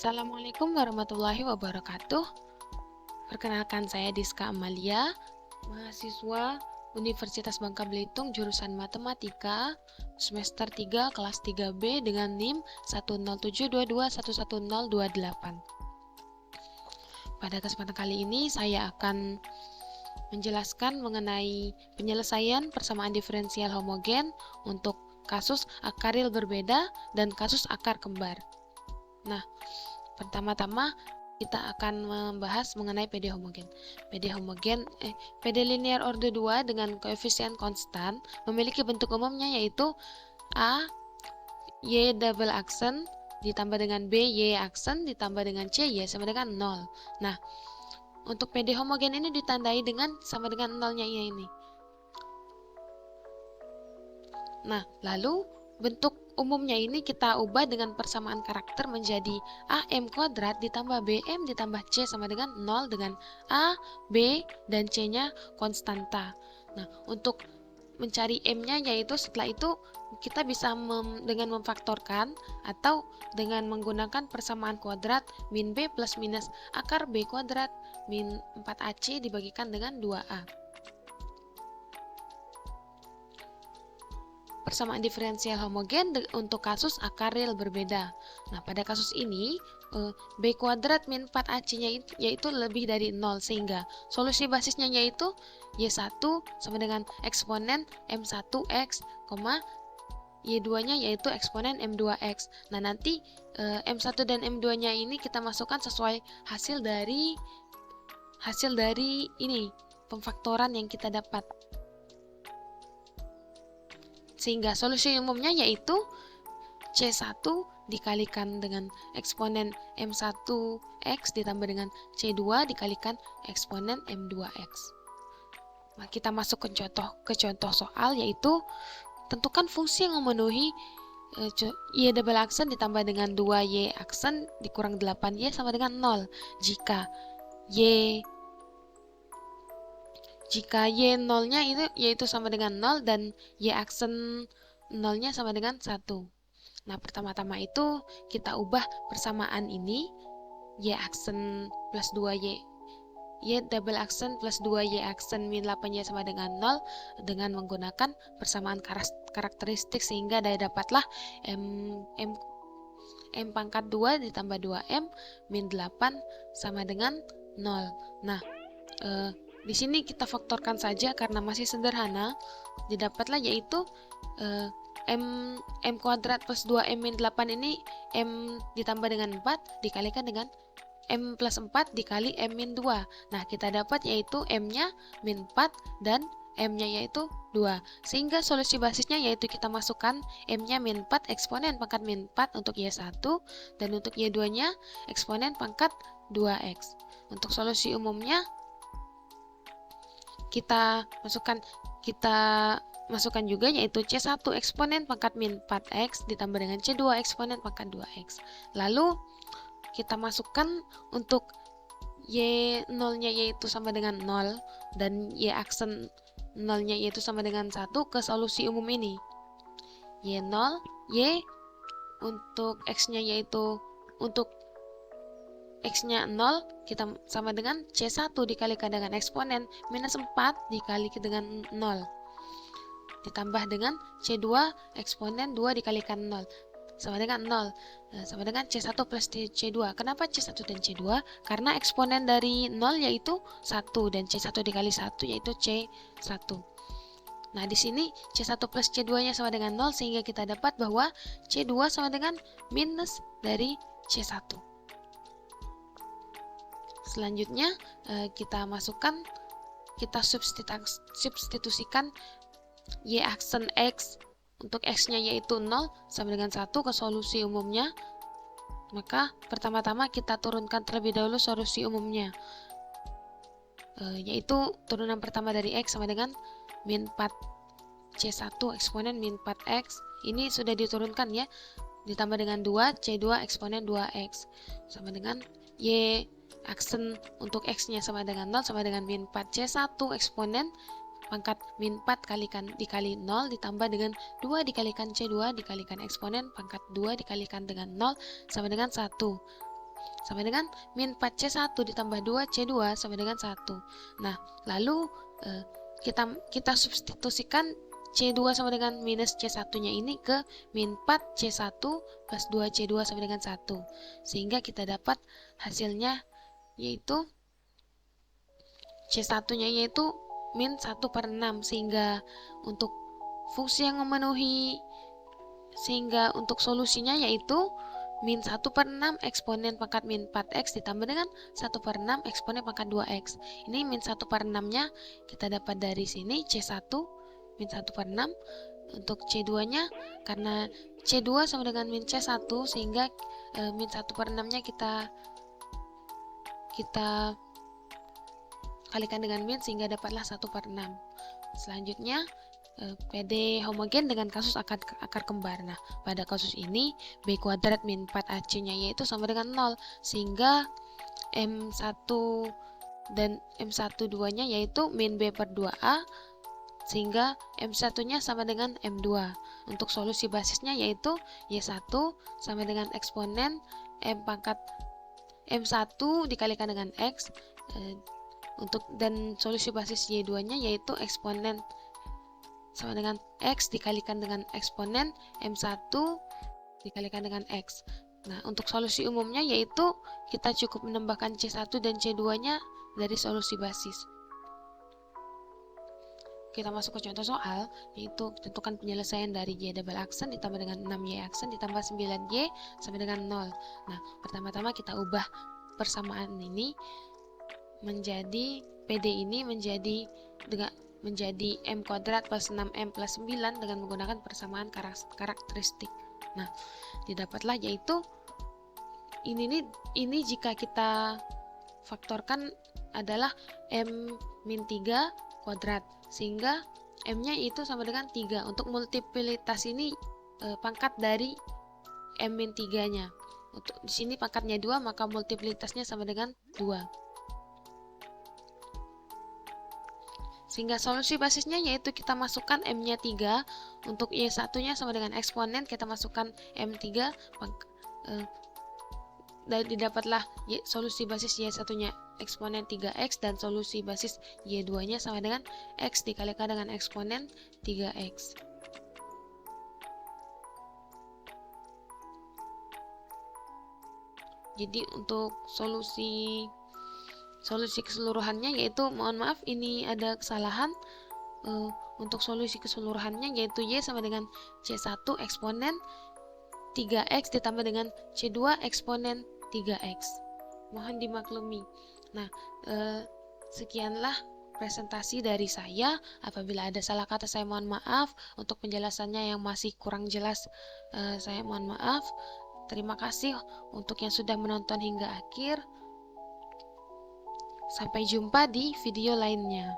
Assalamualaikum warahmatullahi wabarakatuh. Perkenalkan, saya Diska Amalia, mahasiswa Universitas Bangka Belitung jurusan Matematika, semester 3 kelas 3B dengan NIM 10722111028. Pada kesempatan kali ini saya akan menjelaskan mengenai penyelesaian persamaan diferensial homogen untuk kasus akar real berbeda dan kasus akar kembar. Nah, pertama-tama kita akan membahas mengenai PD homogen. PD linear order 2 dengan koefisien konstan memiliki bentuk umumnya yaitu A Y double aksen ditambah dengan B Y aksen ditambah dengan C Y sama dengan 0. Nah, untuk PD homogen ini ditandai dengan sama dengan nolnya ini. Nah, lalu bentuk umumnya ini kita ubah dengan persamaan karakter menjadi AM kuadrat ditambah BM ditambah C sama dengan 0 dengan A, B, dan C-nya konstanta. Nah, untuk mencari M-nya yaitu setelah itu kita bisa dengan memfaktorkan atau dengan menggunakan persamaan kuadrat min B plus minus akar B kuadrat min 4AC dibagikan dengan 2A. Persamaan diferensial homogen untuk kasus akar real berbeda. Nah, pada kasus ini B kuadrat min 4AC-nya yaitu lebih dari 0, sehingga solusi basisnya yaitu Y1 sama dengan eksponen M1X, Y2-nya yaitu eksponen M2X. Nah, nanti M1 dan M2-nya ini kita masukkan sesuai hasil dari ini pemfaktoran yang kita dapat. Sehingga solusi umumnya yaitu C1 dikalikan dengan eksponen M1X ditambah dengan C2 dikalikan eksponen M2X. Nah, kita masuk ke contoh soal, yaitu tentukan fungsi yang memenuhi Y double aksen ditambah dengan 2Y aksen dikurang 8Y sama dengan 0 jika Y nolnya itu yaitu sama dengan 0 dan Y aksen nolnya sama dengan 1. Nah, pertama-tama itu kita ubah persamaan ini Y aksen plus 2Y Y double aksen plus 2Y aksen min 8Y sama dengan 0 dengan menggunakan persamaan karakteristik, sehingga dapatlah M pangkat 2 ditambah 2M min 8 sama dengan 0. Nah, di sini kita faktorkan saja karena masih sederhana. Didapatlah yaitu M kuadrat plus 2M min 8 ini M ditambah dengan 4 dikalikan dengan M plus 4 dikali M min 2. Nah, kita dapat yaitu M-nya min 4 dan M-nya yaitu 2. Sehingga solusi basisnya yaitu kita masukkan M-nya min 4 eksponen pangkat min 4 untuk Y1 dan untuk Y2-nya eksponen pangkat 2X. Untuk solusi umumnya kita masukkan juga yaitu C1 eksponen pangkat min 4X ditambah dengan C2 eksponen pangkat 2X. Lalu kita masukkan untuk Y0-nya yaitu sama dengan 0 dan Y aksen 0-nya yaitu sama dengan 1 ke solusi umum ini. Y0, Y untuk X-nya yaitu untuk X-nya 0 kita sama dengan C1 dikalikan dengan eksponen minus 4 dikalikan dengan 0 ditambah dengan C2 eksponen 2 dikalikan 0 sama dengan 0 sama dengan C1 plus C2. Kenapa C1 dan C2? Karena eksponen dari 0 yaitu 1 dan C1 dikali 1 yaitu C1. Nah, di sini C1 plus C2-nya sama dengan 0 sehingga kita dapat bahwa C2 sama dengan minus dari C1. Selanjutnya kita substitusikan Y aksen X untuk X-nya yaitu 0 sama dengan 1 ke solusi umumnya. Maka pertama-tama kita turunkan terlebih dahulu solusi umumnya, yaitu turunan pertama dari X sama dengan min 4 C1 eksponen min 4X. Ini sudah diturunkan ya, ditambah dengan 2 C2 eksponen 2X sama dengan Y aksen untuk X-nya sama dengan 0 sama dengan min 4 C1 eksponen pangkat min 4 dikali 0 ditambah dengan 2 dikalikan C2 dikalikan eksponen pangkat 2 dikalikan dengan 0 sama dengan 1. sama dengan min 4C1 ditambah 2C2 sama dengan 1. Nah, lalu kita substitusikan C2 sama dengan minus C1-nya ini ke min 4C1 plus 2C2 sama dengan 1. Sehingga kita dapat hasilnya yaitu C1-nya yaitu min 1/6. Sehingga untuk fungsi yang memenuhi, sehingga untuk solusinya yaitu min 1/6 eksponen pangkat min 4x ditambah dengan 1/6 eksponen pangkat 2x. Ini min 1/6-nya kita dapat dari sini C1 min 1/6. Untuk C2-nya karena C2 sama dengan min C1 sehingga min 1/6-nya kita kalikan dengan min sehingga dapatlah 1/6. Selanjutnya PD homogen dengan kasus akar kembar. Nah, pada kasus ini B kuadrat min 4AC-nya yaitu sama dengan 0, sehingga M1 dan M12-nya yaitu min B per 2A, sehingga M1-nya sama dengan M2. Untuk solusi basisnya yaitu Y1 sama dengan eksponen M1 dikalikan dengan X, dan solusi basis Y2-nya yaitu eksponen sama dengan X dikalikan dengan eksponen M1 dikalikan dengan X. Nah, untuk solusi umumnya yaitu kita cukup menambahkan C1 dan C2-nya dari solusi basis. Kita masuk ke contoh soal, yaitu tentukan penyelesaian dari Y double aksen ditambah dengan 6Y aksen ditambah 9Y sama dengan 0. Nah, pertama-tama kita ubah persamaan ini menjadi PD ini menjadi M kuadrat plus 6M plus 9 dengan menggunakan persamaan karakteristik. Nah, didapatlah yaitu ini jika kita faktorkan adalah M min 3 kuadrat, sehingga M-nya itu sama dengan 3. Untuk multiplitas ini pangkat dari M min 3-nya. Untuk di sini pangkatnya 2, maka multiplitasnya sama dengan 2. Sehingga solusi basisnya yaitu kita masukkan M-nya 3, untuk Y1-nya sama dengan eksponen, kita masukkan M3, didapatlah solusi basis Y1-nya eksponen 3X, dan solusi basis Y2-nya sama dengan X dikalikan dengan eksponen 3X. Jadi untuk solusi keseluruhannya yaitu, mohon maaf ini ada kesalahan, untuk solusi keseluruhannya yaitu Y sama dengan C1 eksponen 3X ditambah dengan C2 eksponen 3X. Mohon dimaklumi. Nah, sekianlah presentasi dari saya. Apabila ada salah kata saya mohon maaf. Untuk penjelasannya yang masih kurang jelas saya mohon maaf. Terima kasih untuk yang sudah menonton hingga akhir. Sampai jumpa di video lainnya.